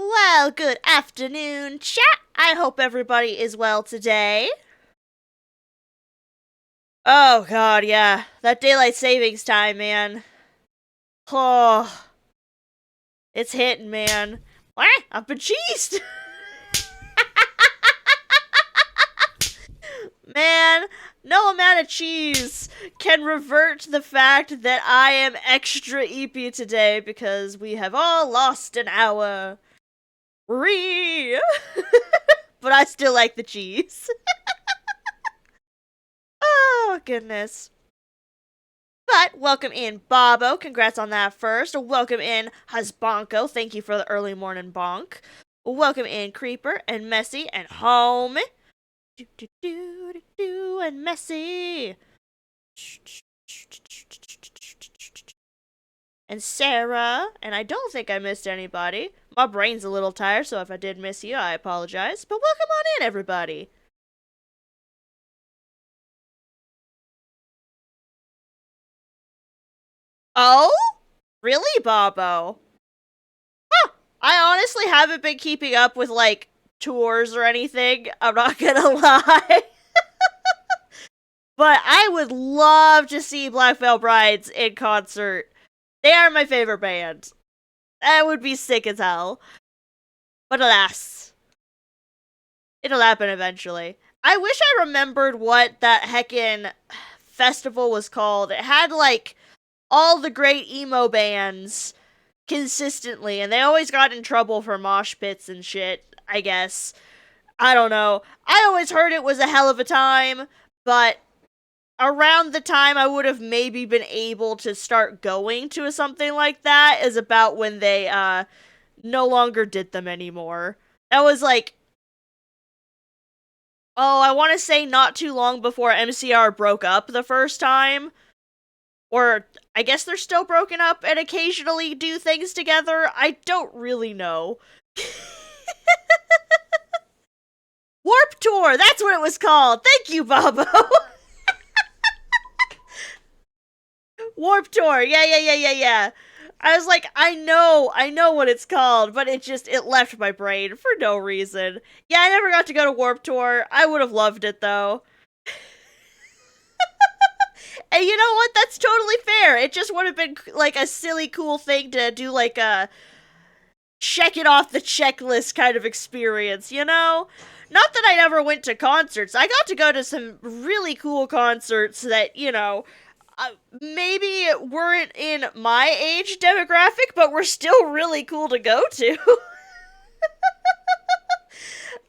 Well, good afternoon, chat. I hope everybody is well today. Oh god, yeah. That daylight savings time, man. Oh, it's hitting, man. What? I've been cheesed! Man, no amount of cheese can revert the fact that I am extra eepy today because we have all lost an hour. Ree! But I still like the cheese. Oh, goodness. But welcome in, Bobo. Congrats on that first. Welcome in, Husbonko. Thank you for the early morning bonk. Welcome in, Creeper and Messy and Home. Do do do do do and Messy. And Sarah. And I don't think I missed anybody. My brain's a little tired, so if I did miss you, I apologize. But welcome on in, everybody. Oh? Really, Bobo? I honestly haven't been keeping up with like tours or anything. I'm not gonna lie. But I would love to see Black Veil Brides in concert. They are my favorite band. That would be sick as hell. But alas, it'll happen eventually. I wish I remembered what that heckin' festival was called. It had like all the great emo bands consistently, and they always got in trouble for mosh pits and shit, I guess. I don't know. I always heard it was a hell of a time, but around the time I would have maybe been able to start going to something like that is about when they no longer did them anymore. That was like, oh, I want to say not too long before MCR broke up the first time. Or I guess they're still broken up and occasionally do things together. I don't really know. Warp Tour, that's what it was called. Thank you, Bobo. Warp Tour. Yeah. I was like, I know what it's called, but it left my brain for no reason. Yeah, I never got to go to Warp Tour. I would have loved it though. And you know what? That's totally fair. It just would have been like a silly, cool thing to do, like a check it off the checklist kind of experience, you know? Not that I never went to concerts. I got to go to some really cool concerts that, maybe weren't in my age demographic, but were still really cool to go to.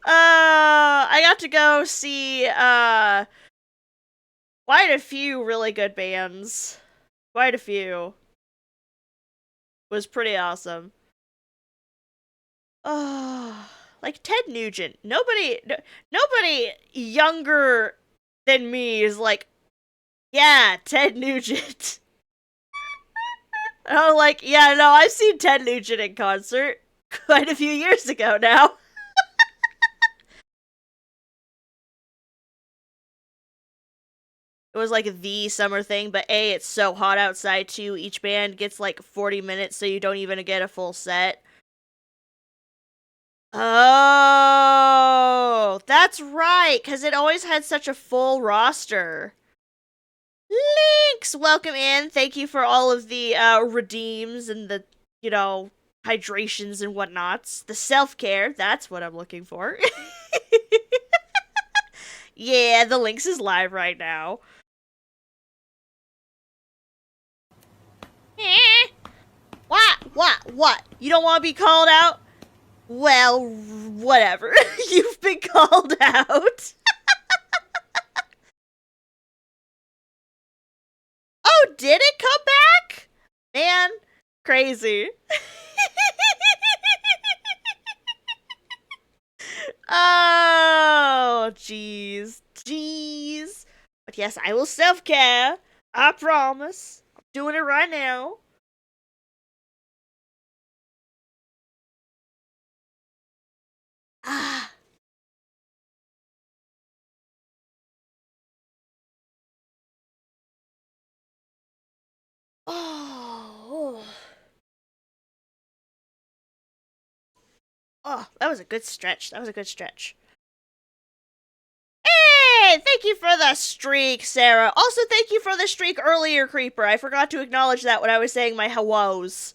I got to go see quite a few really good bands. Quite a few. It was pretty awesome. Oh, like Ted Nugent. Nobody younger than me is like, yeah, Ted Nugent. I'm like, yeah, no, I've seen Ted Nugent in concert quite a few years ago now. It was like the summer thing, but A, it's so hot outside too. Each band gets like 40 minutes, so you don't even get a full set. Oh, that's right, because it always had such a full roster. Links, welcome in. Thank you for all of the redeems and the, you know, hydrations and whatnots. The self care, that's what I'm looking for. Yeah, the links is live right now. Eh, what? You don't want to be called out? Well, whatever. You've been called out. Oh, did it come back? Man, crazy. Oh, jeez. But yes, I will self care. I promise. I'm doing it right now. Ah. Oh. Oh, that was a good stretch. That was a good stretch. Hey, thank you for the streak, Sarah. Also, thank you for the streak earlier, Creeper. I forgot to acknowledge that when I was saying my hellos.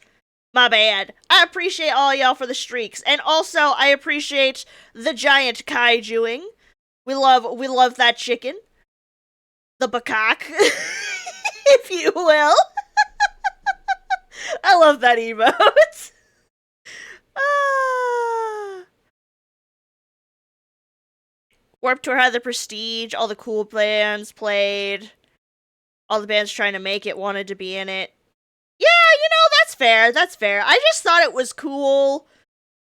My bad. I appreciate all y'all for the streaks. And also, I appreciate the giant kaijuing. We love that chicken. The bakak, if you will. I love that emote. Ah. Warped Tour had the prestige, all the cool bands played, all the bands trying to make it wanted to be in it. Yeah, that's fair, that's fair. I just thought it was cool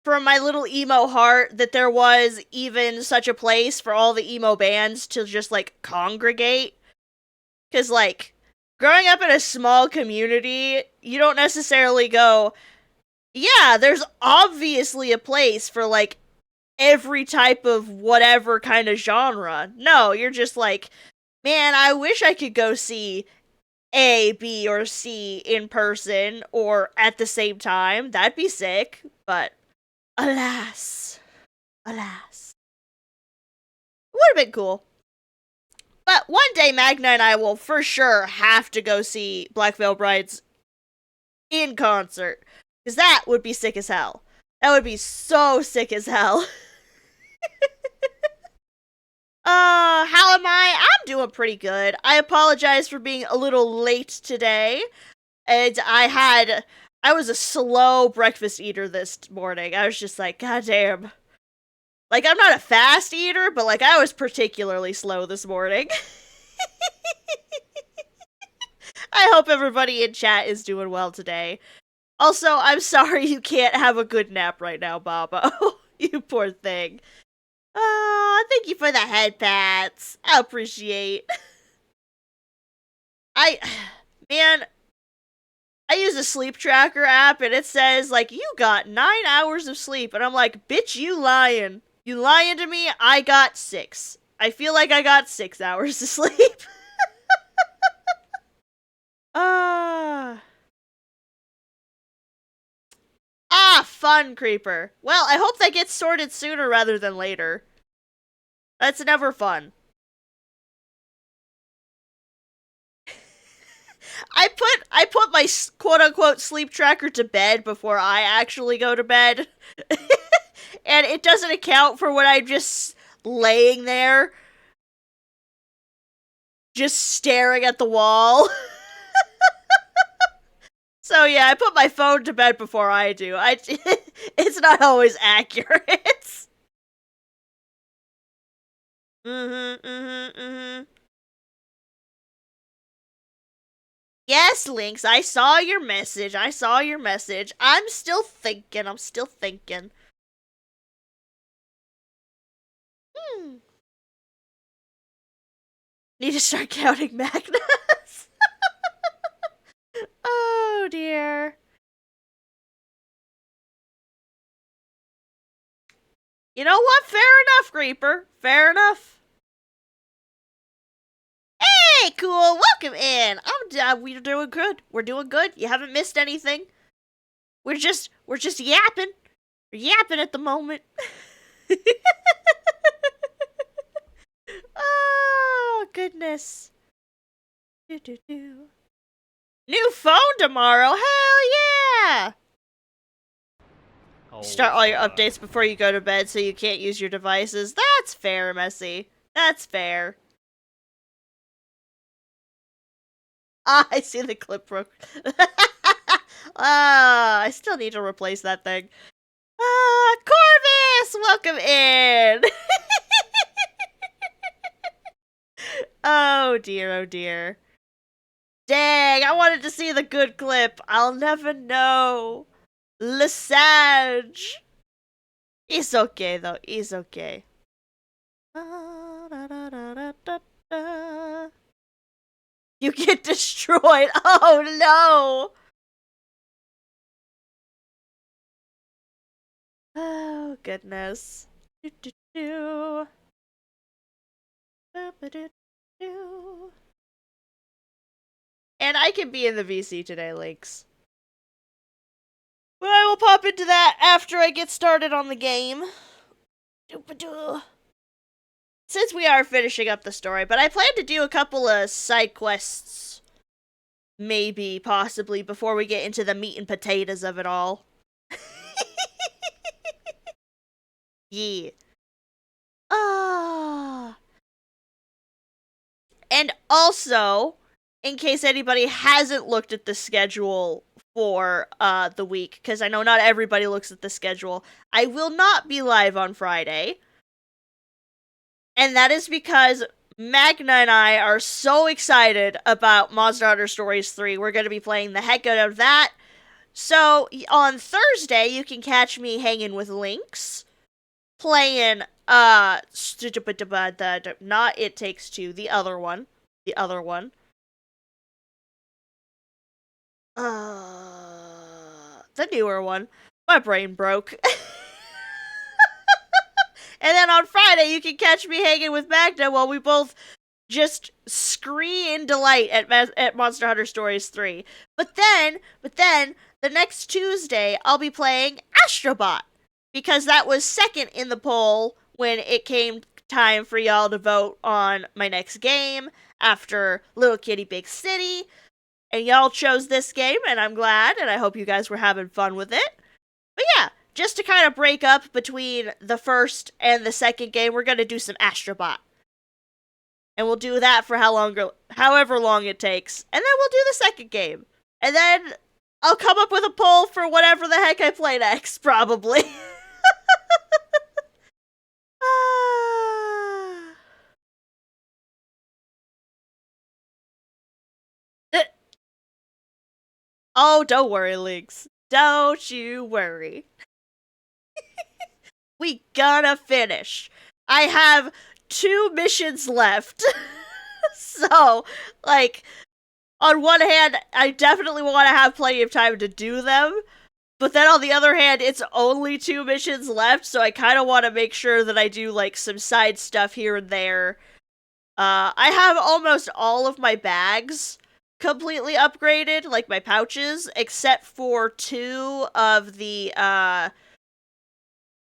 from my little emo heart that there was even such a place for all the emo bands to just, like, congregate. Because, like, growing up in a small community, you don't necessarily go, yeah, there's obviously a place for, like, every type of whatever kind of genre. No, you're just like, man, I wish I could go see A, B, or C in person or at the same time. That'd be sick. But alas, alas. It would have been cool. But one day, Magna and I will for sure have to go see Black Veil Brides in concert. Because that would be sick as hell. That would be so sick as hell. How am I? I'm doing pretty good. I apologize for being a little late today. And I was a slow breakfast eater this morning. I was just like, God damn. Like, I'm not a fast eater, but, like, I was particularly slow this morning. I hope everybody in chat is doing well today. Also, I'm sorry you can't have a good nap right now, Babo. You poor thing. Oh, thank you for the head pats. I appreciate. Man, I use a sleep tracker app and it says, like, you got 9 hours of sleep. And I'm like, bitch, you lying. You lying to me? I got 6. I feel like I got 6 hours of sleep. Fun, Creeper. Well, I hope that gets sorted sooner rather than later. That's never fun. I put my quote unquote sleep tracker to bed before I actually go to bed. And it doesn't account for when I'm just laying there just staring at the wall. So yeah, I put my phone to bed before I do. It's not always accurate. Mm-hmm. Yes, Lynx, I saw your message. I'm still thinking. Hmm. Need to start counting Magnas. Oh, dear. You know what? Fair enough, Creeper. Fair enough. Hey, cool. Welcome in. We're doing good. We're doing good. You haven't missed anything. We're just yapping. We're yapping at the moment. Oh, goodness. New phone tomorrow. Hell yeah. Start all your updates before you go to bed so you can't use your devices. That's fair, Messy. That's fair. I see the clip broke. I still need to replace that thing. Corvus! Welcome in! Oh dear, oh dear. Dang, I wanted to see the good clip. I'll never know. Lesage. It's okay, though. It's okay. You get destroyed. Oh, no. Oh, goodness. And I can be in the VC today, Links. But I will pop into that after I get started on the game. Since we are finishing up the story, but I plan to do a couple of side quests, maybe, possibly, before we get into the meat and potatoes of it all. Yeah. Ah. And also, in case anybody hasn't looked at the schedule for the week, because I know not everybody looks at the schedule, I will not be live on Friday. And that is because Magna and I are so excited about Monster Hunter Stories 3. We're going to be playing the heck out of that. So on Thursday, you can catch me hanging with Lynx, playing not It Takes Two, the other one. The other one. The newer one. My brain broke. And then on Friday, you can catch me hanging with Magna while we both just scream in delight at Monster Hunter Stories 3. But then, the next Tuesday, I'll be playing Astrobot. Because that was second in the poll when it came time for y'all to vote on my next game after Little Kitty Big City. And y'all chose this game, and I'm glad, and I hope you guys were having fun with it. But yeah, just to kind of break up between the first and the second game, we're going to do some Astrobot. And we'll do that for however long it takes. And then we'll do the second game. And then I'll come up with a poll for whatever the heck I play next, probably. Oh, don't worry, Lynx. Don't you worry. We gonna finish. I have 2 missions left. So, like, on one hand, I definitely want to have plenty of time to do them. But then on the other hand, it's only 2 missions left, so I kind of want to make sure that I do, like, some side stuff here and there. I have almost all of my bags completely upgraded, like my pouches, except for 2 of the,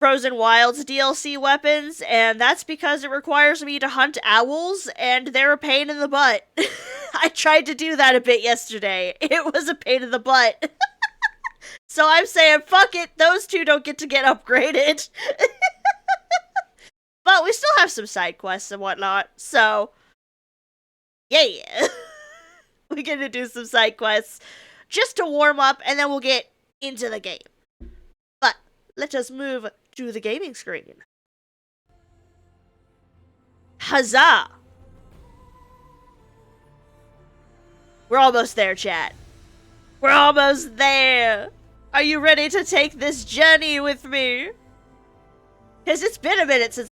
Frozen Wilds DLC weapons, and that's because it requires me to hunt owls, and they're a pain in the butt. I tried to do that a bit yesterday. It was a pain in the butt. So I'm saying, fuck it, those 2 don't get to get upgraded. But we still have some side quests and whatnot, so yeah. We're gonna do some side quests just to warm up, and then we'll get into the game. But let us move to the gaming screen. Huzzah! We're almost there, chat. We're almost there! Are you ready to take this journey with me? Because it's been a minute since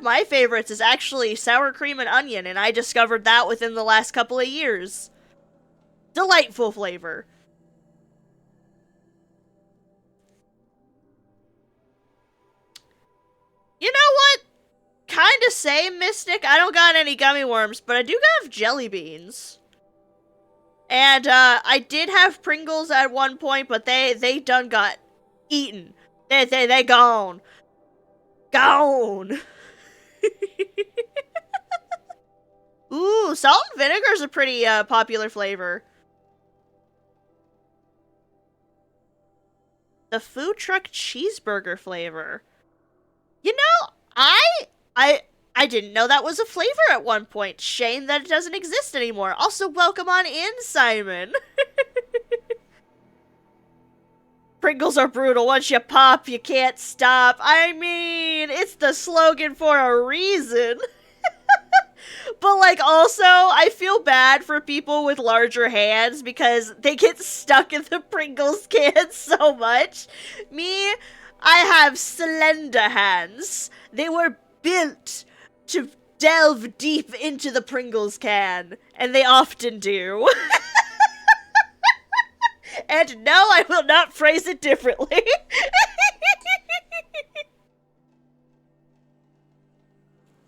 my favorites is actually sour cream and onion, and I discovered that within the last couple of years. Delightful flavor. You know what? Kinda same, Mystic. I don't got any gummy worms, but I do have jelly beans. And, I did have Pringles at one point, but they done got eaten. They gone. Gone! Ooh, salt and vinegar is a pretty, popular flavor. The food truck cheeseburger flavor. You know, I didn't know that was a flavor at one point. Shame that it doesn't exist anymore. Also, welcome on in, Simon. Pringles are brutal. Once you pop, you can't stop. I mean, it's the slogan for a reason. But, like, also, I feel bad for people with larger hands because they get stuck in the Pringles can so much. Me, I have slender hands. They were built to delve deep into the Pringles can, and they often do. And no, I will not phrase it differently.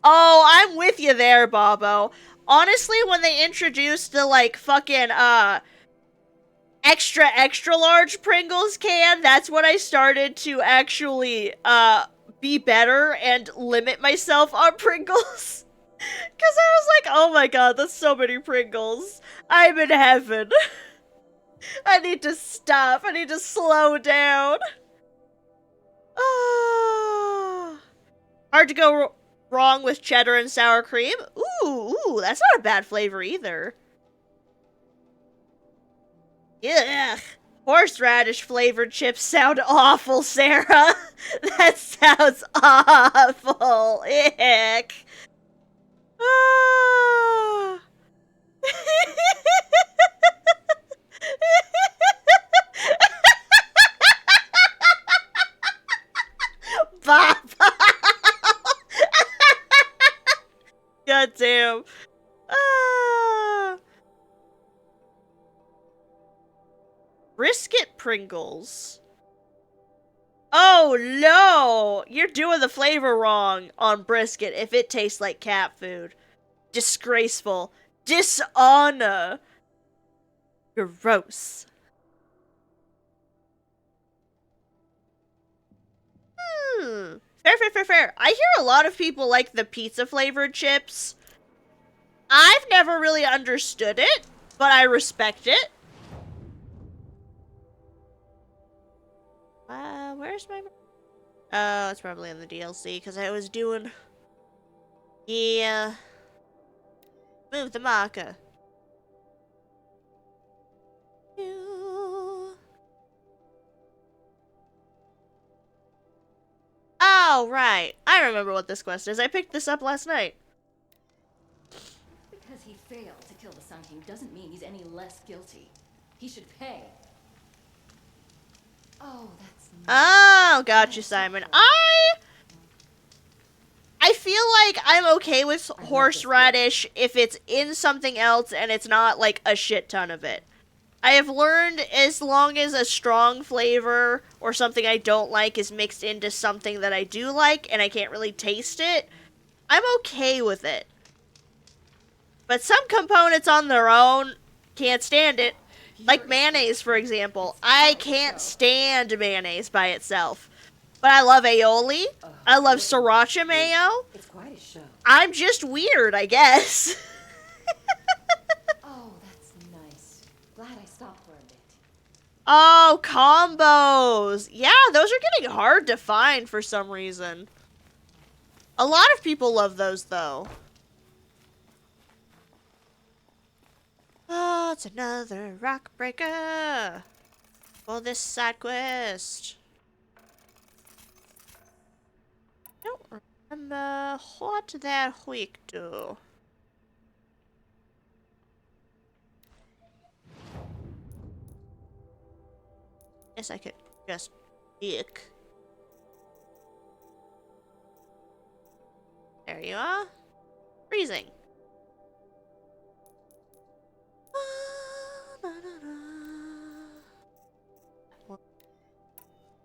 Oh, I'm with you there, Bobo. Honestly, when they introduced the, like, fucking, extra large Pringles can, that's when I started to actually, be better and limit myself on Pringles. Because I was like, oh my god, that's so many Pringles. I'm in heaven. I need to stop. I need to slow down. Ah. Hard to go wrong with cheddar and sour cream. Ooh, that's not a bad flavor either. Ugh. Horseradish flavored chips sound awful, Sarah. That sounds awful. Ick. Ah. Bob. God damn. Ah. Brisket Pringles. Oh no! You're doing the flavor wrong on brisket if it tastes like cat food. Disgraceful. Dishonor. Gross. Fair. I hear a lot of people like the pizza flavored chips. I've never really understood it, but I respect it. Where's my... Oh, it's probably in the DLC, because I was doing... Yeah. Move the marker. Oh, right. I remember what this quest is. I picked this up last night. Because he failed to kill the Sun King doesn't mean he's any less guilty. He should pay. Oh, that's nice. Oh, got you, Simon. I feel like I'm okay with horseradish if it's in something else and it's not like a shit ton of it. I have learned as long as a strong flavor or something I don't like is mixed into something that I do like and I can't really taste it, I'm okay with it. But some components on their own, can't stand it. Like mayonnaise, for example. I can't stand mayonnaise by itself. But I love aioli. I love sriracha mayo. It's quite a show. I'm just weird, I guess. Oh, that's nice. Glad I stopped for a bit. Oh, combos. Yeah, those are getting hard to find for some reason. A lot of people love those, though. Oh, it's another rock breaker for this side quest. Don't remember what that week do. Guess I could just pick. There you are. Freezing.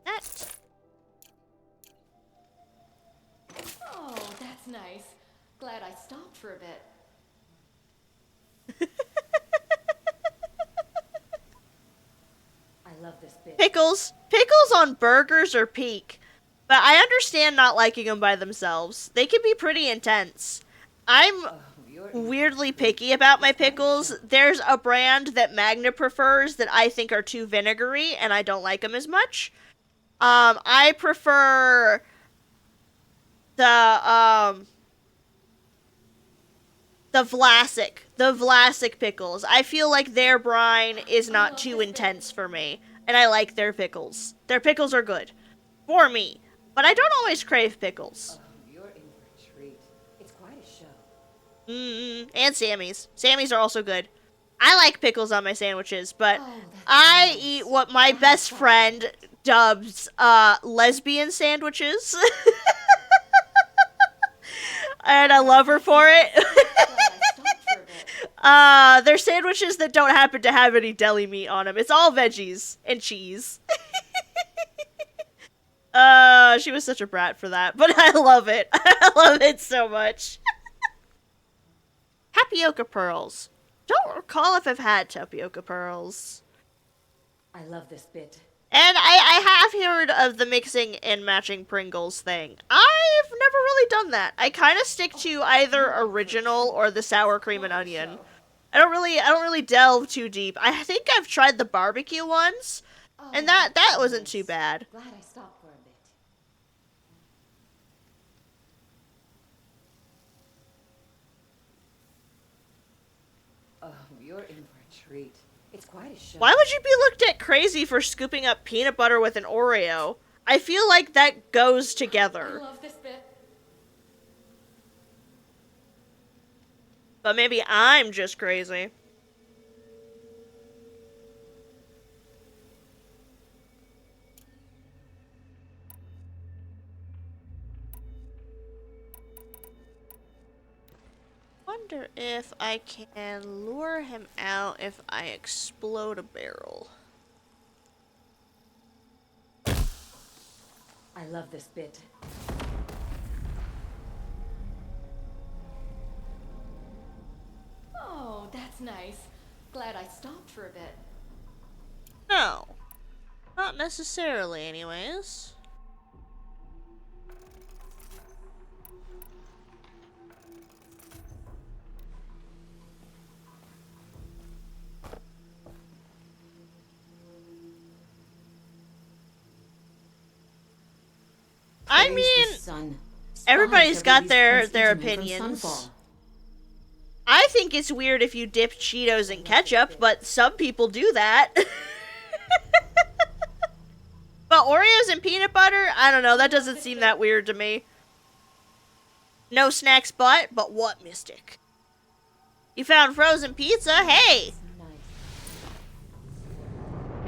That. Oh, that's nice. Glad I stopped for a bit. I love this bit. Pickles. Pickles on burgers are peak. But I understand not liking them by themselves. They can be pretty intense. I'm weirdly picky about my pickles. There's a brand that Magna prefers that I think are too vinegary, and I don't like them as much. I prefer the Vlasic pickles. I feel like their brine is not too intense for me, and I like their pickles. Their pickles are good for me, but I don't always crave pickles. Oh, you're in for a treat. It's quite a show. And Sammy's. Sammy's are also good. I like pickles on my sandwiches, but Oh, I nice. eat what my best friend dubs lesbian sandwiches. And I love her for it. Glad I stopped for a bit. They're sandwiches that don't happen to have any deli meat on them. It's all veggies and cheese. She was such a brat for that, but I love it. I love it so much. Tapioca pearls. Don't recall if I've had tapioca pearls. I love this bit. And I have heard of the mixing and matching Pringles thing. I've never really done that. I kind of stick to either original or the sour cream and onion. I don't really delve too deep. I think I've tried the barbecue ones, and that wasn't too bad. Glad I stopped for a bit. Oh, you're in for a treat. It's quite a show. Why would you be looked at crazy for scooping up peanut butter with an Oreo? I feel like that goes I together. love this bit. But maybe I'm just crazy. Wonder if I can lure him out if I explode a barrel. I love this bit. Oh, that's nice. Glad I stopped for a bit. No. Not necessarily, anyways. I Praise mean, the sun. everybody's Spies got have their released prints into me from opinions. Sunfall. I think it's weird if you dip Cheetos in ketchup, but some people do that. But Oreos and peanut butter, I don't know, that doesn't seem that weird to me. No snacks but what, Mystic? You found frozen pizza? Hey! Nice.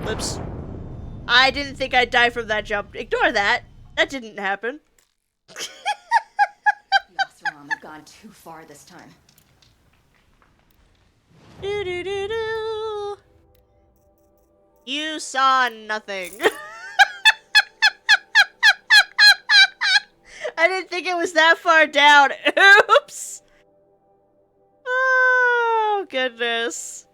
Whoops. I didn't think I'd die from that jump. Ignore that. That didn't happen. Yasserom have gone too far this time. Do-do-do-do. You saw nothing. I didn't think it was that far down. Oops. Oh, goodness.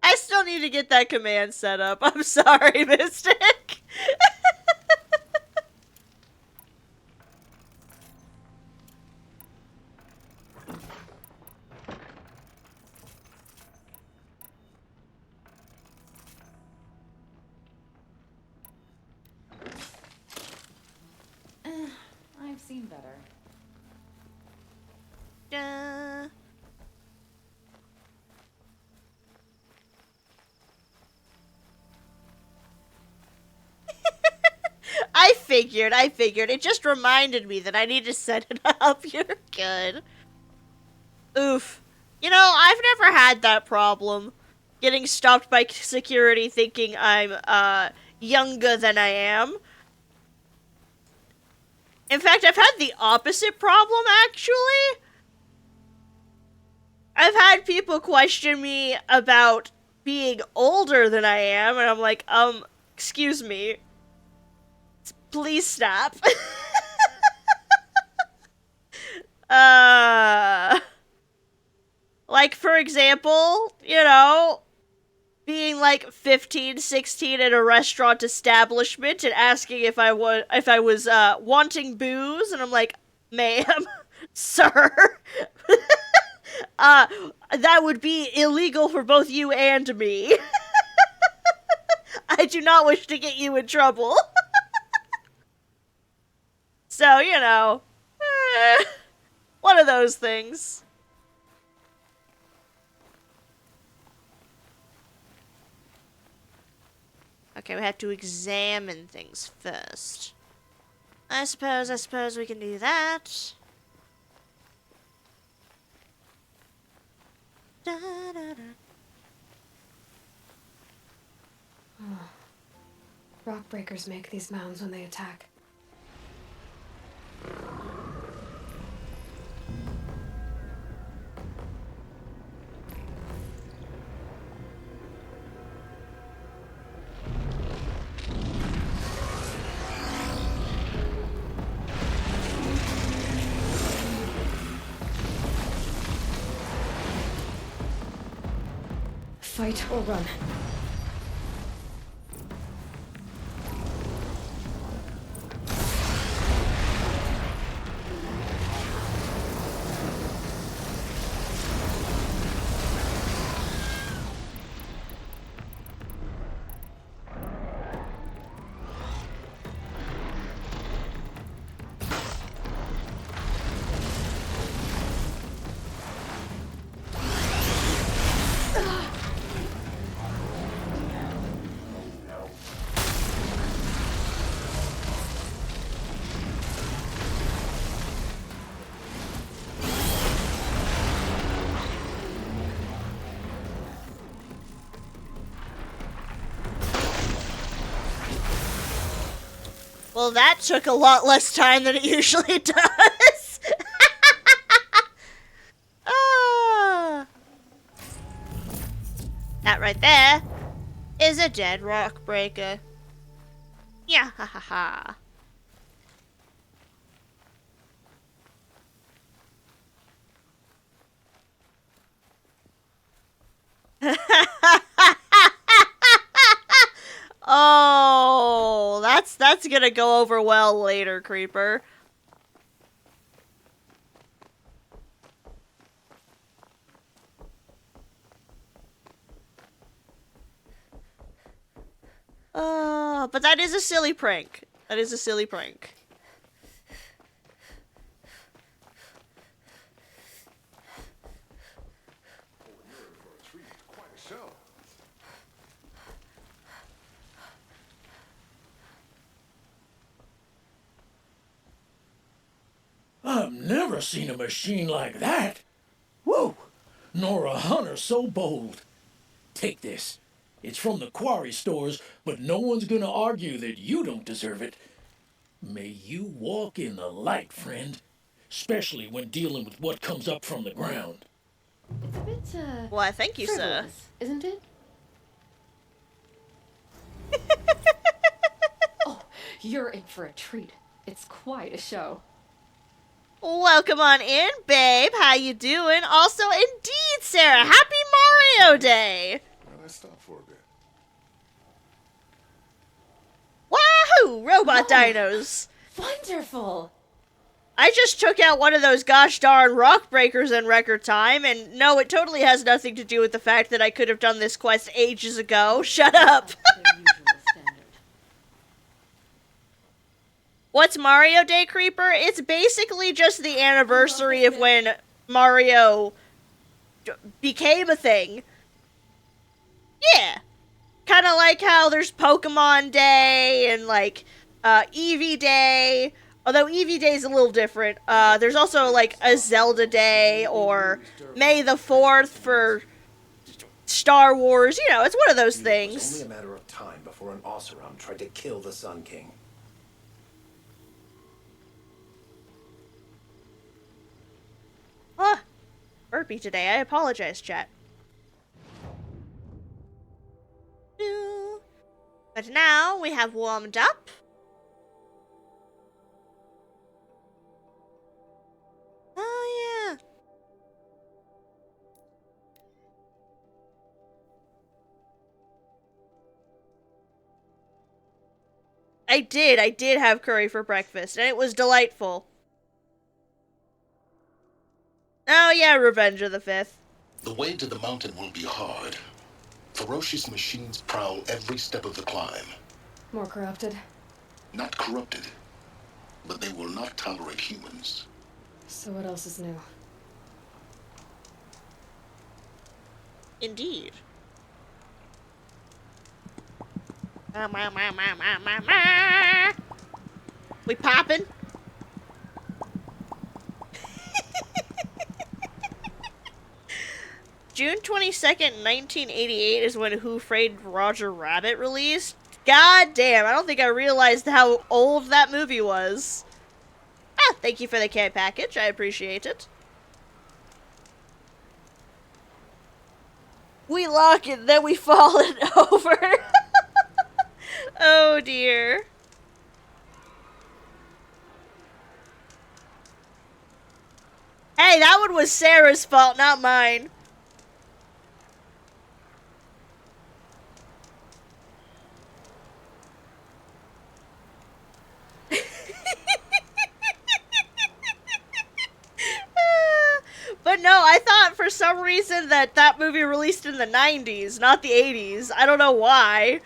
I still need to get that command set up. I'm sorry, Mystic. I've seen better. I figured. It just reminded me that I need to set it up. You're good. Oof. You know, I've never had that problem. Getting stopped by security thinking I'm, younger than I am. In fact, I've had the opposite problem, actually. I've had people question me about being older than I am, and I'm like, excuse me. Please stop. Like, for example, being like 15, 16 at a restaurant establishment and asking if I was wanting booze, and I'm like, ma'am, sir, that would be illegal for both you and me. I do not wish to get you in trouble. So, one of those things. Okay, we have to examine things first. I suppose we can do that. Da, da, da. Rock breakers make these mounds when they attack. Fight or run. Well, that took a lot less time than it usually does. Ah. That right there is a dead rock breaker. Yeah, ha ha ha. Oh, that's gonna go over well later, Creeper. But that is a silly prank. That is a silly prank. I've never seen a machine like that. Whoa! Nor a hunter so bold. Take this. It's from the quarry stores, but no one's gonna argue that you don't deserve it. May you walk in the light, friend. Especially when dealing with what comes up from the ground. It's a bit, Why, thank you, sir. frivolous, isn't it? Oh, you're in for a treat. It's quite a show. Welcome on in, babe. How you doing? Also, indeed, Sarah, happy Mario Day! Well, let's stop for a bit. Wahoo! Robot Oh. dinos. Wonderful! I just took out one of those gosh darn rock breakers in record time, and no, it totally has nothing to do with the fact that I could have done this quest ages ago. Shut up! Their usual standard. What's Mario Day, Creeper? It's basically just the anniversary of when Mario became a thing. Yeah. Kind of like how there's Pokemon Day and, like, Eevee Day. Although Eevee Day is a little different. There's also, like, a Zelda Day or May the 4th for Star Wars. You know, it's one of those It was things. only a matter of time before an Oseram tried to kill the Sun King. burpy today. I apologize, chat. But now we have warmed up. Oh, yeah. I did have curry for breakfast, and it was delightful. Oh yeah, Revenge of the Fifth. The way to the mountain will be hard. Ferocious machines prowl every step of the climb. More corrupted. Not corrupted, but they will not tolerate humans. So what else is new? Indeed. We poppin'? June 22nd, 1988 is when Who Framed Roger Rabbit released. God damn, I don't think I realized how old that movie was. Ah, thank you for the care package. I appreciate it. We lock it, then we fall it over. Oh dear. Hey, that one was Sarah's fault, not mine. But no, I thought for some reason that movie released in the 90s, not the 80s. I don't know why.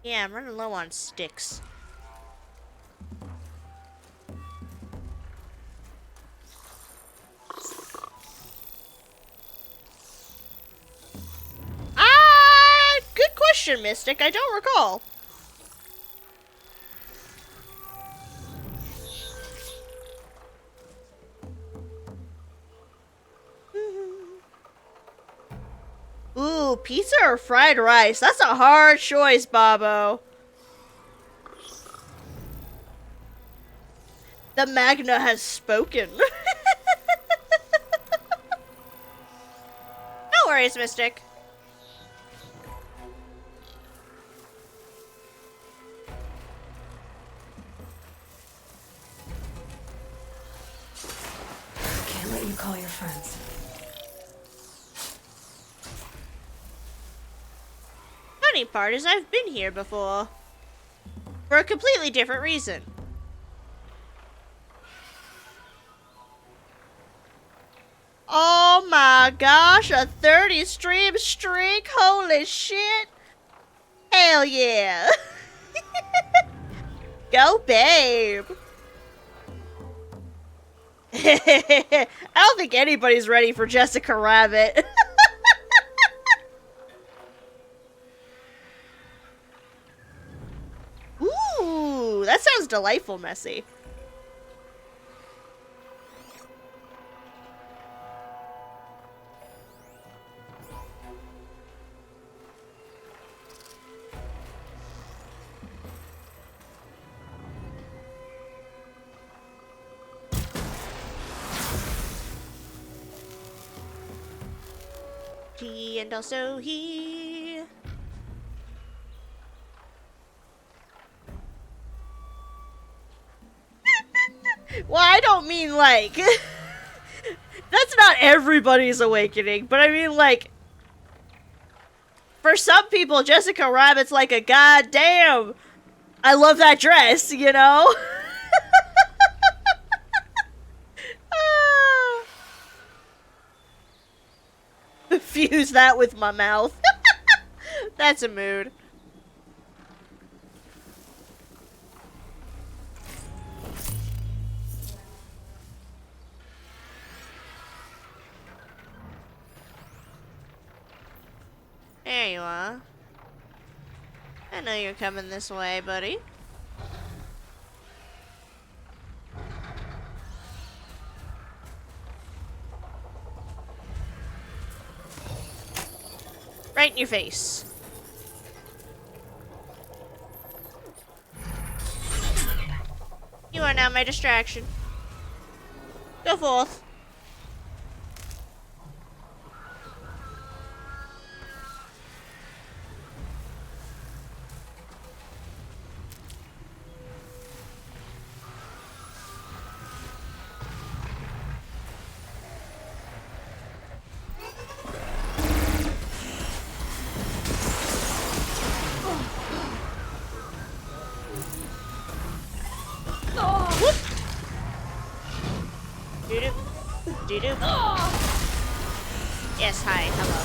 Yeah, I'm running low on sticks. Good question, Mystic. I don't recall. Ooh, pizza or fried rice? That's a hard choice, Bobo. The Magna has spoken. No worries, Mystic. Can't let you call your friends. Funny part is I've been here before. For a completely different reason. Oh my gosh, a 30 stream streak? Holy shit. Hell yeah. Go, babe. I don't think anybody's ready for Jessica Rabbit. Ooh, that sounds delightful, Messy. He and also he. Well, I don't mean like that's not everybody's awakening, but I mean like for some people Jessica Rabbit's like a goddamn I love that dress, you know? Fuse that with my mouth. That's a mood. There you are. I know you're coming this way, buddy. Right in your face. You are now my distraction. Go forth. Whoop. Doo-doo. Doo-doo. Yes, hi, hello.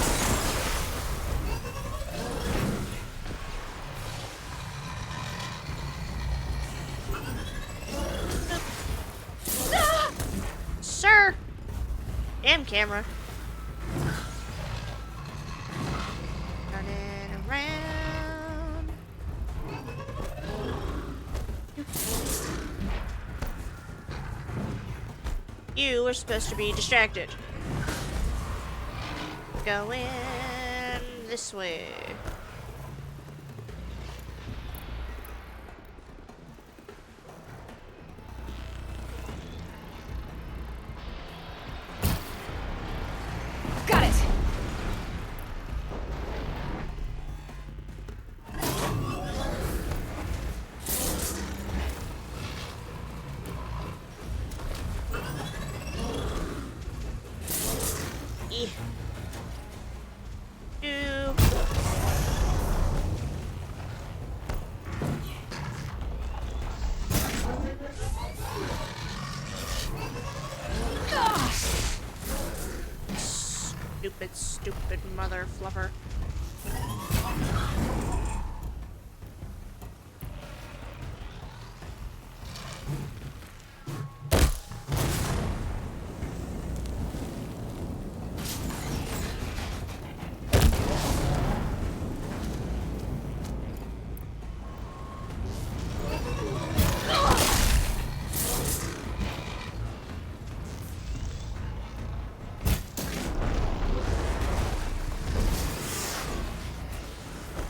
Sir! Damn camera. Turning around. You were supposed to be distracted. Going this way. Got it! E. Do. Stupid, stupid mother fluffer.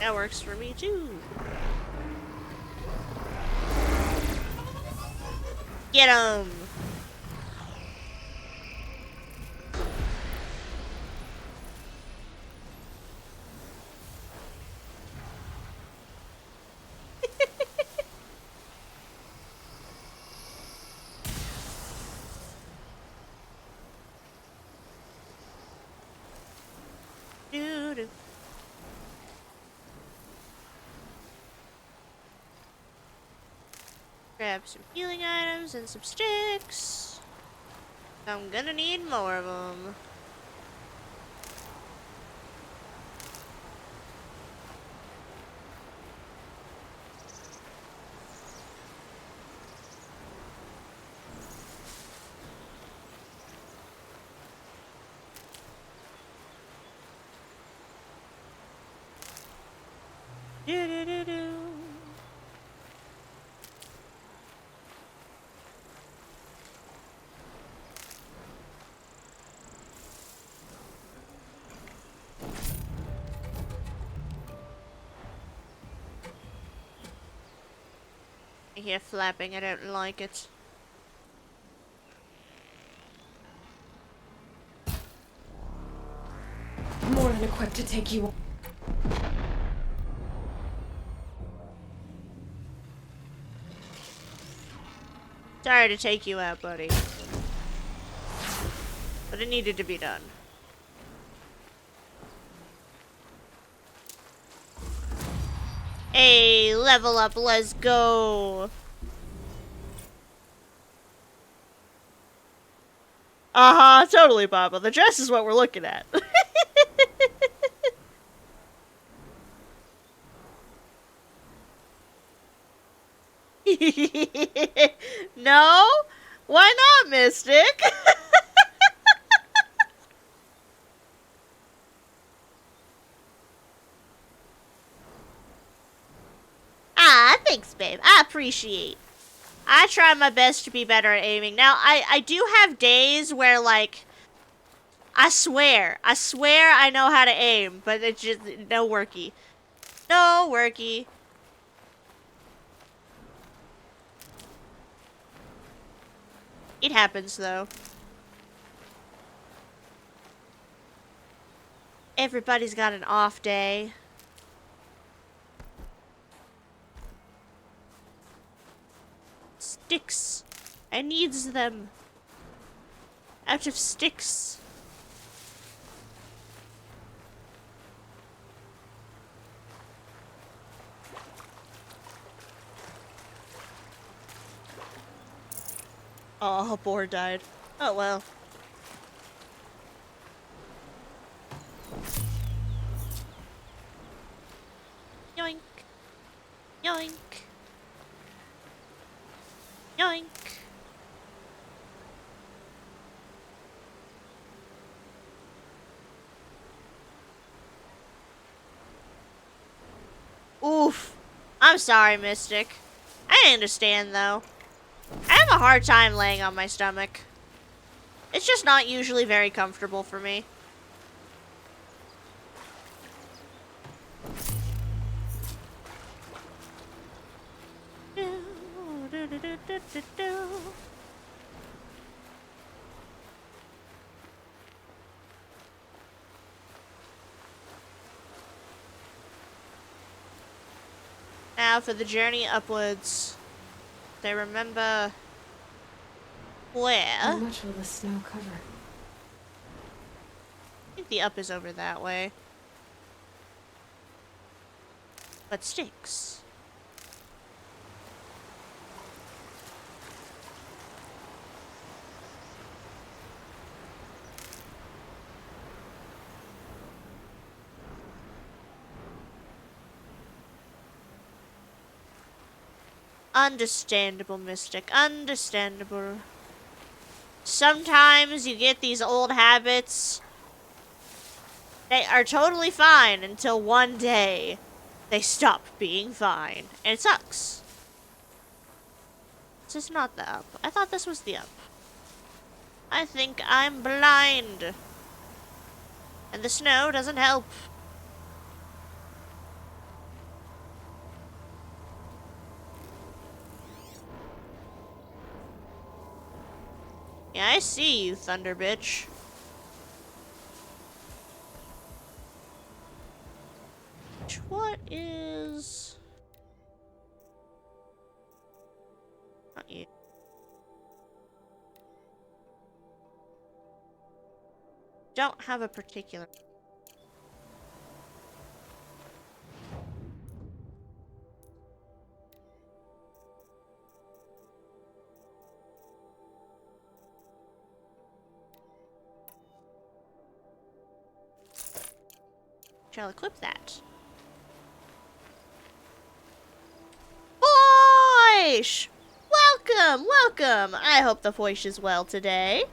That works for me too. Get him! Doo-doo. Grab some healing items and some sticks. I'm gonna need more of them. Do-do-do-do. I hear flapping, I don't like it. More than equipped to take you on. Sorry to take you out, buddy. But it needed to be done. Hey, level up, let's go! Uh-huh, totally, Papa. The dress is what we're looking at. No? Why not, Mystic? Ah, thanks, babe. I appreciate. I try my best to be better at aiming. Now, I do have days where, like, I swear I know how to aim, but it's just no worky. No worky. It happens though. Everybody's got an off day. Sticks. I needs them. Out of sticks. Oh, a boar died. Oh well. Yoink. Yoink. Yoink. Oof. I'm sorry, Mystic. I understand, though. I have a hard time laying on my stomach. It's just not usually very comfortable for me. Now for the journey upwards. They remember How where? much will the snow cover? I think the up is over that way. But sticks. Understandable, Mystic. Understandable. Sometimes you get these old habits. They are totally fine until one day they stop being fine. And it sucks. This is not the up. I thought this was the up. I think I'm blind. And the snow doesn't help. Yeah, I see you, Thunder Bitch. What is... Not you. Don't have a particular... Shall equip that. Foish! Welcome, welcome! I hope the Foish is well today.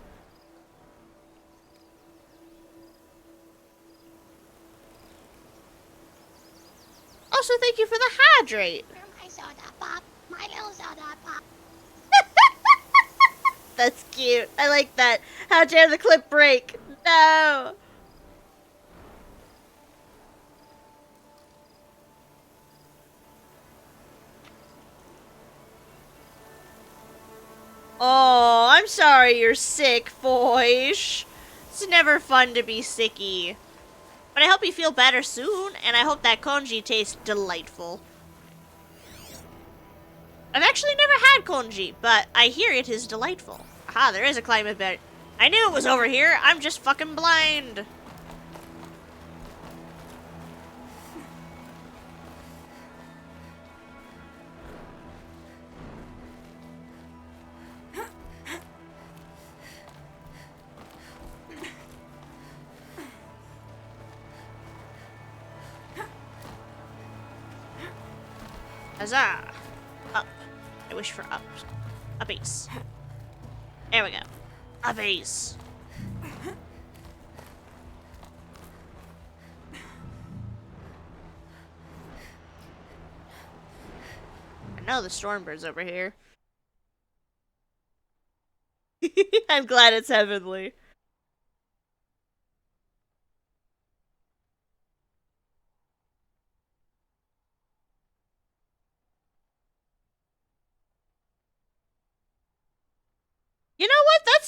Also, thank you for the hydrate. My soda pop. My little soda pop. That's cute. I like that. How dare the clip break? No! Oh, I'm sorry you're sick, Foish. It's never fun to be sicky. But I hope you feel better soon, and I hope that congee tastes delightful. I've actually never had congee, but I hear it is delightful. Aha, there is a climate bed. I knew it was over here. I'm just fucking blind. Huzzah! Up. I wish for up. A base. There we go. A base. I know the Stormbird's over here. I'm glad it's heavenly.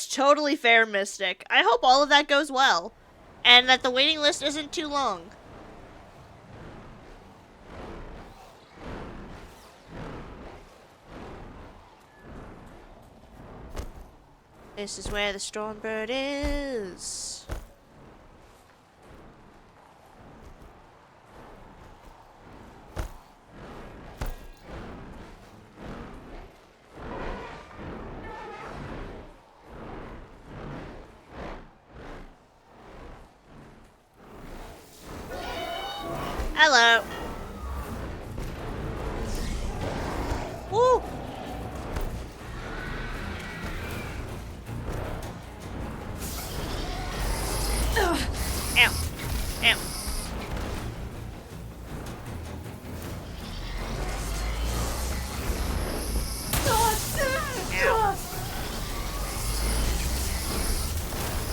totally fair, Mystic. I hope all of that goes well. And that the waiting list isn't too long. This is where the Stormbird is. Hello. Woo! Ow. Ow. Ow.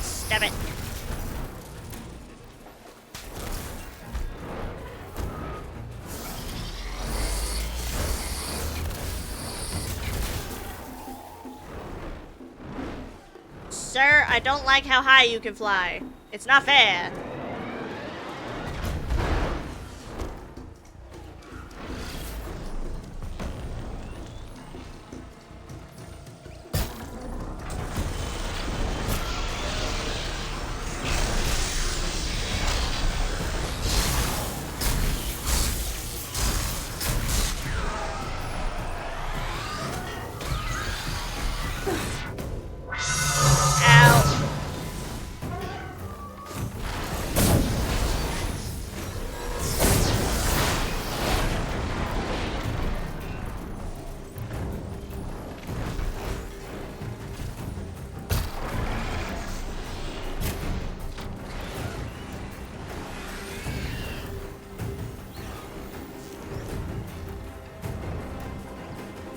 Stop it. Sir, I don't like how high you can fly. It's not fair. Ow.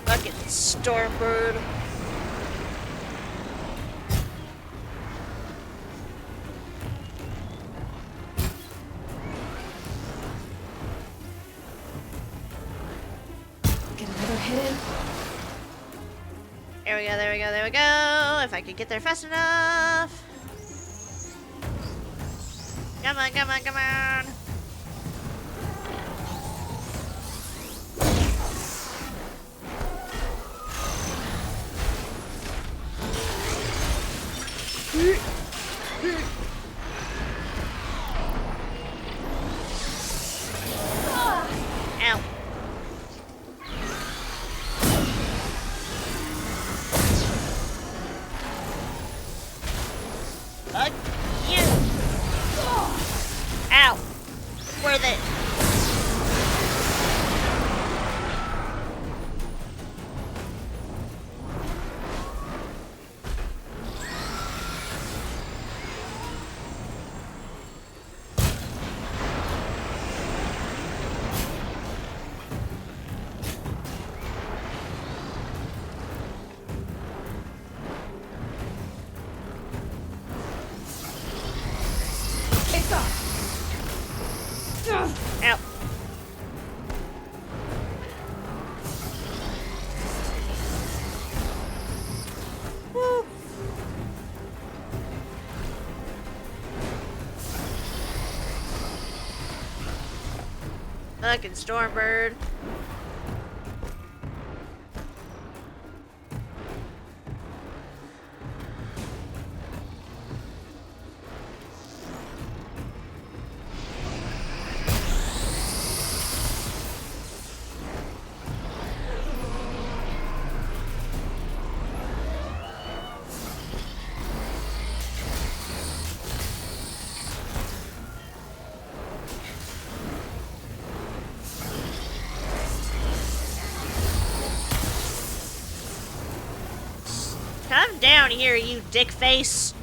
Fucking Stormbird. Get another hit in. There we go, there we go, there we go. If I could get there fast enough. Come on, come on, come on. Ow. Fuck you. Ow. Worth it. It's off. Ow. Woo. Fucking Stormbird. Come down here, you dick face.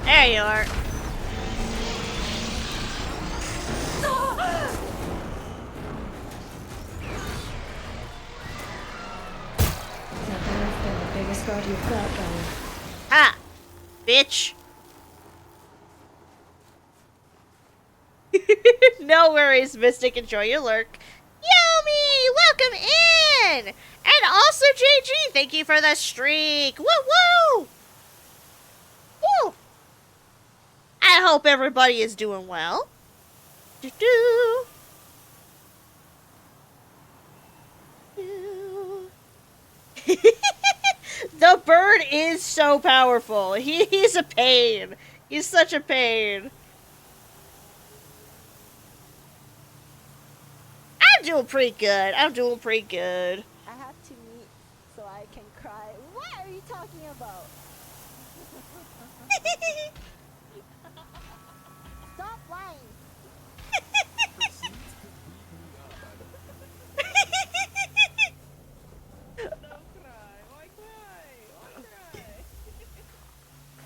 There you are. That better have been the biggest guard you've got going. Ha! Bitch. No worries, Mystic. Enjoy your lurk. Yo, Homie, welcome in! And also JG, thank you for the streak. Woo woo! Woo! I hope everybody is doing well. Do-do. The bird is so powerful. He's a pain. He's such a pain. I'm doing pretty good. I'm doing pretty good. I have to meet so I can cry. What are you talking about? Stop lying.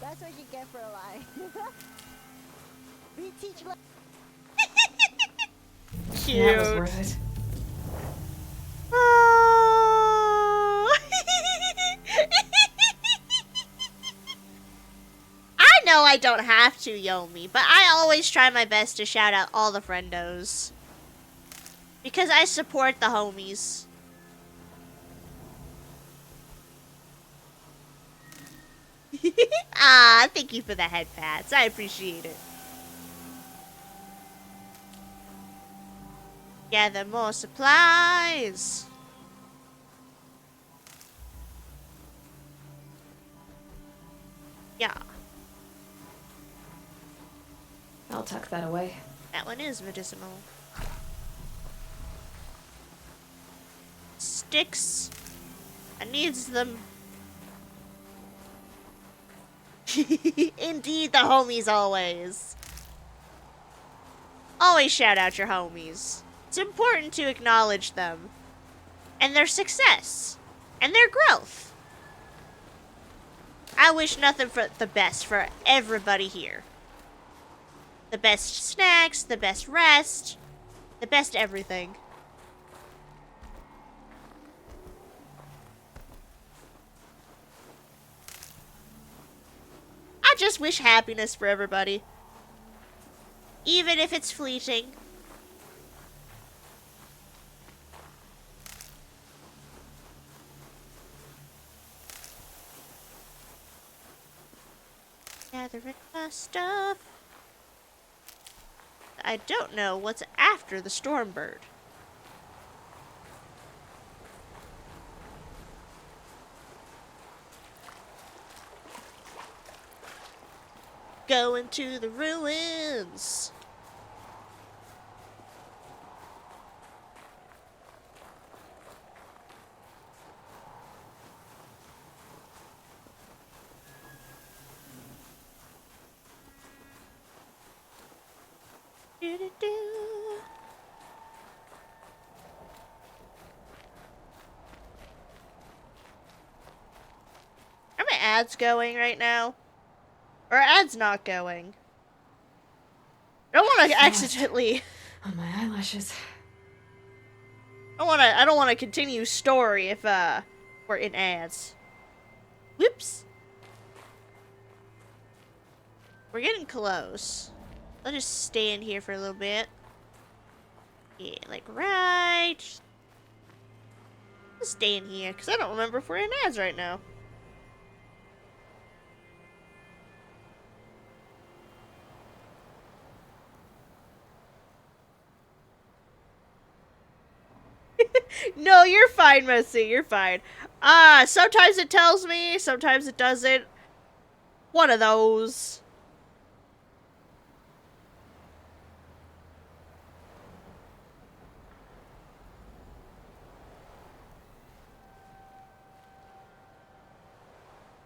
That's what you get for a lie. We teach Cute. That was worth it. Oh. I know I don't have to, Yomi, but I always try my best to shout out all the friendos. Because I support the homies. Ah, thank you for the head pats. I appreciate it. Gather more supplies. Yeah, I'll tuck that away. that one is medicinal. Sticks. I needs them. Indeed, the homies always. Always shout out your homies. It's important to acknowledge them. And their success. And their growth. I wish nothing but the best for everybody here. The best snacks, the best rest, the best everything. I just wish happiness for everybody. Even if it's fleeting. Gathering my stuff. I don't know what's after the Stormbird. Going to the ruins. Do-do-do. Are my ads going right now? Or are ads not going? I don't want to accidentally. On my eyelashes. I don't want to continue story if we're in ads. Whoops. We're getting close. I'll just stay in here for a little bit. Yeah, like right. I'll stay in here because I don't remember if we're in ads right now. No, you're fine, Missy. You're fine. Sometimes it tells me, sometimes it doesn't. One of those.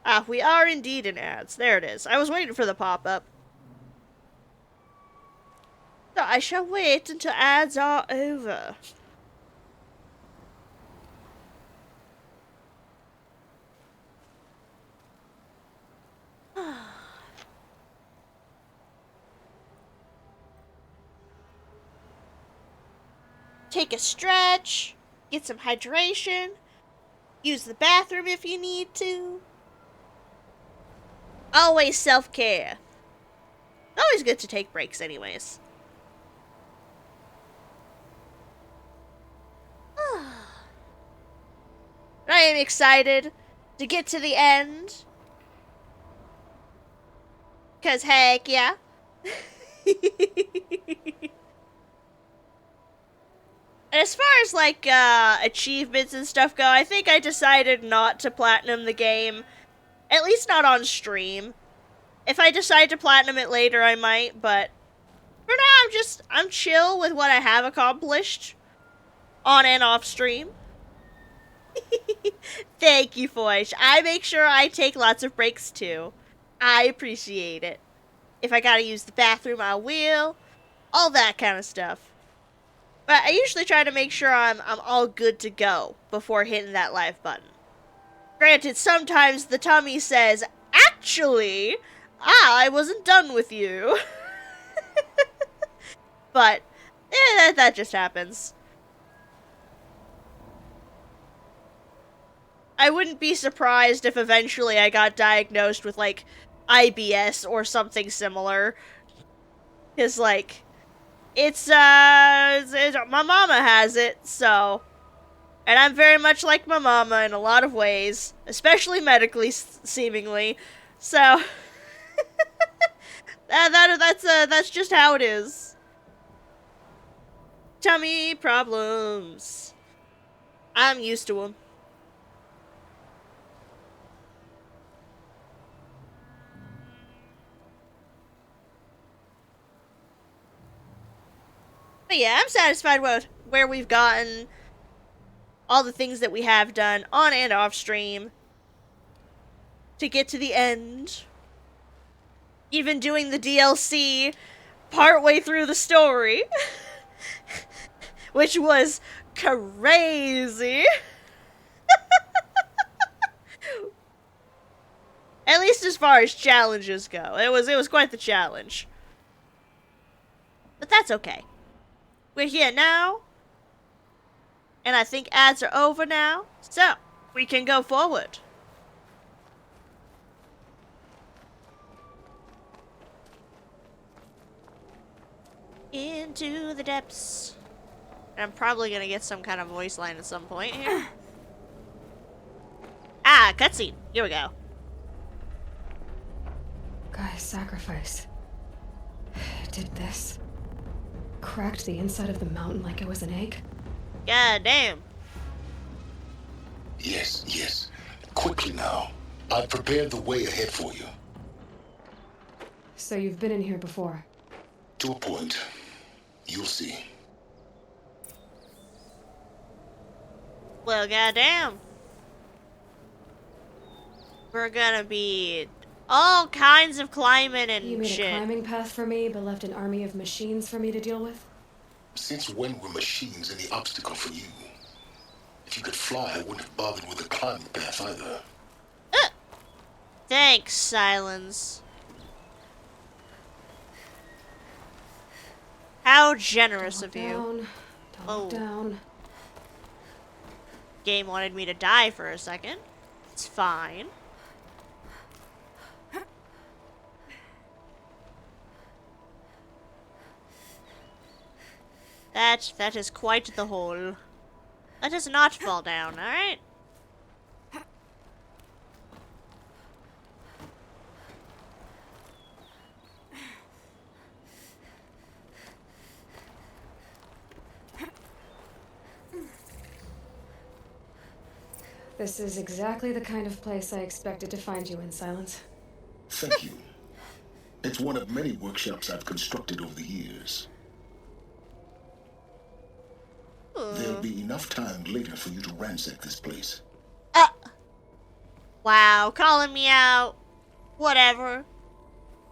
Ah, we are indeed in ads. There it is. I was waiting for the pop-up. So I shall wait until ads are over. Take a stretch, get some hydration, use the bathroom if you need to. Always self-care. Always good to take breaks anyways. am excited to get to the end. Because heck yeah. And as far as, like, achievements and stuff go, I think I decided not to platinum the game. At least not on stream. If I decide to platinum it later, I might, but for now, I'm chill with what I have accomplished on and off stream. Thank you, Foish. I make sure I take lots of breaks, too. I appreciate it. If I gotta use the bathroom, I will. All that kind of stuff. But I usually try to make sure I'm all good to go before hitting that live button. Granted, sometimes the tummy says, actually, I wasn't done with you. But, that just happens. I wouldn't be surprised if eventually I got diagnosed with, like, IBS or something similar. Because, like, it's my mama has it, so. And I'm very much like my mama in a lot of ways, especially medically, seemingly. So, that's just how it is. Tummy problems. I'm used to them. But yeah, I'm satisfied with where we've gotten, all the things that we have done on and off stream to get to the end. Even doing the DLC partway through the story, which was crazy. At least as far as challenges go. It was quite the challenge. But that's okay. We're here now. And I think ads are over now. So, we can go forward. Into the depths. And I'm probably gonna get some kind of voice line at some point here. Ah, cutscene. Here we go. Guy's sacrifice. Did this. Cracked the inside of the mountain like it was an egg. God damn. Yes, yes. Quickly now. I've prepared the way ahead for you. So you've been in here before? To a point. You'll see. Well, goddamn. We're gonna be all kinds of climbing and You made shit. a climbing path for me, but left an army of machines for me to deal with? Since when were machines any obstacle for you? If you could fly, I wouldn't have bothered with the climbing path either. Thanks, Silence. How generous of you. Don't look down. Game wanted me to die for a second. It's fine. That is quite the hole. Let us not fall down, alright? This is exactly the kind of place I expected to find you in, Silence. Thank you. It's one of many workshops I've constructed over the years. There'll be enough time later for you to ransack this place. Wow, calling me out. Whatever.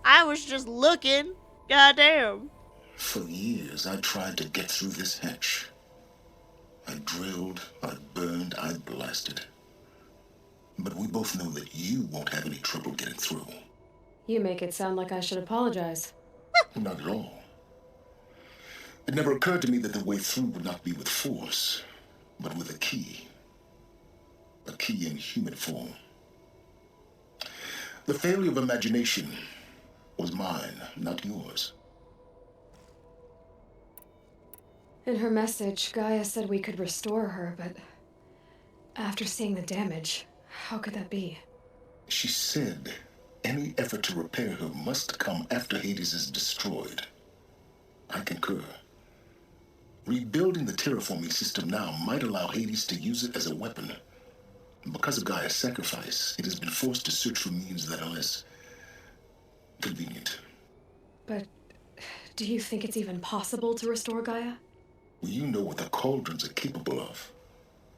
I was just looking. Goddamn. For years, I tried to get through this hatch. I drilled, I burned, I blasted. But we both know that you won't have any trouble getting through. You make it sound like I should apologize. Not at all. It never occurred to me that the way through would not be with force, but with a key. A key in human form. The failure of imagination was mine, not yours. In her message, Gaia said we could restore her, but After seeing the damage, how could that be? She said any effort to repair her must come after Hades is destroyed. I concur. Rebuilding the terraforming system now might allow Hades to use it as a weapon. Because of Gaia's sacrifice, it has been forced to search for means that are less convenient. But do you think it's even possible to restore Gaia? You know what the cauldrons are capable of.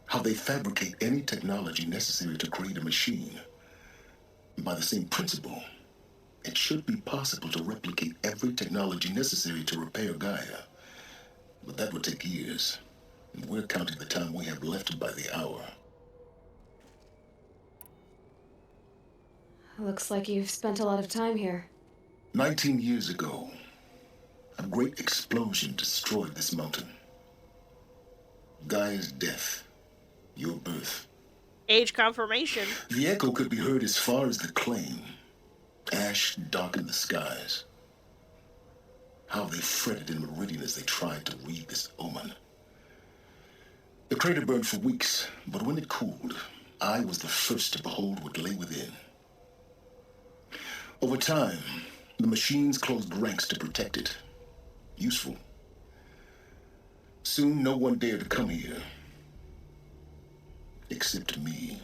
How they fabricate any technology necessary to create a machine. By the same principle, it should be possible to replicate every technology necessary to repair Gaia. But that would take years. And we're counting the time we have left by the hour. Looks like you've spent a lot of time here. 19 years ago, a great explosion destroyed this mountain. Gaia's death, your birth. Age confirmation. The echo could be heard as far as the claim. Ash darkened the skies. How they fretted in Meridian as they tried to read this omen. The crater burned for weeks, but when it cooled, I was the first to behold what lay within. Over time, the machines closed ranks to protect it. Useful. Soon, no one dared to come here. Except me.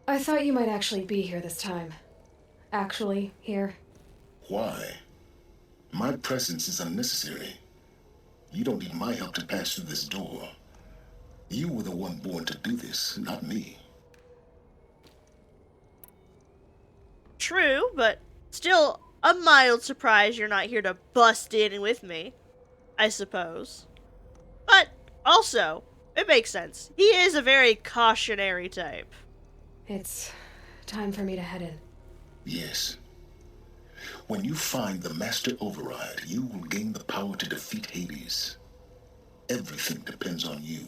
I thought you might actually be here this time. Actually, here. Why? My presence is unnecessary. You don't need my help to pass through this door. You were the one born to do this, not me. True, but still a mild surprise you're not here to bust in with me, I suppose. But also, it makes sense. He is a very cautionary type. It's time for me to head in. Yes. When you find the Master Override, you will gain the power to defeat Hades. Everything depends on you.